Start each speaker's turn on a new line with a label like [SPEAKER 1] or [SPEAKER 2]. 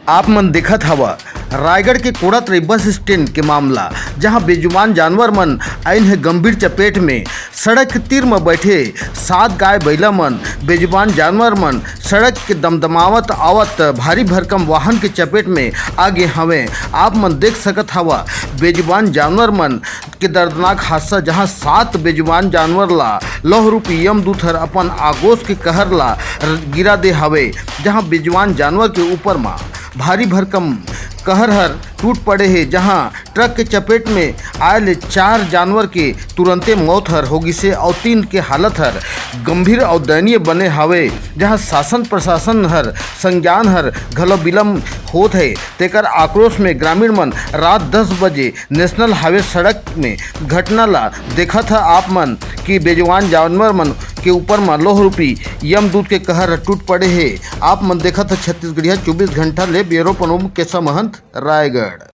[SPEAKER 1] आप मन देखत हवा रायगढ़ के कोड़ातरी बस स्टैंड के मामला, जहां बेजुबान जानवर मन आइन है गंभीर चपेट में। सड़क के तीर में बैठे 7 गाय बैला मन, बेजुबान जानवर मन सड़क के दमदमावत आवत भारी भरकम वाहन के चपेट में आगे हवे। आप मन देख सकत हवा बेजुबान जानवर मन के दर्दनाक हादसा, जहां 7 बेजुबान जानवर ला लौह रूपी यमदूत हर अपन आगोश के कहर ला गिरा दे हवे। जहां बेजुबान जानवर के ऊपर माँ भारी भरकम कहर हर टूट पड़े हैं, जहां ट्रक के चपेट में आए 4 जानवर के तुरंते मौत हर होगी से और 3 के हालत हर गंभीर और दयनीय बने हवे। जहां शासन प्रशासन हर संज्ञान हर घलो विलम्ब होत है। तेकर आक्रोश में ग्रामीण मन रात 10 बजे नेशनल हाईवे सड़क में घटना ला देखा था आप मन कि बेजुबान जानवर मन के ऊपर में लौह रूपी यमदूत के कहर टूट पड़े हैं। आप मन देखा था छत्तीसगढ़िया 24 घंटा ले ब्यूरो प्रमुख केशव महंत, रायगढ़।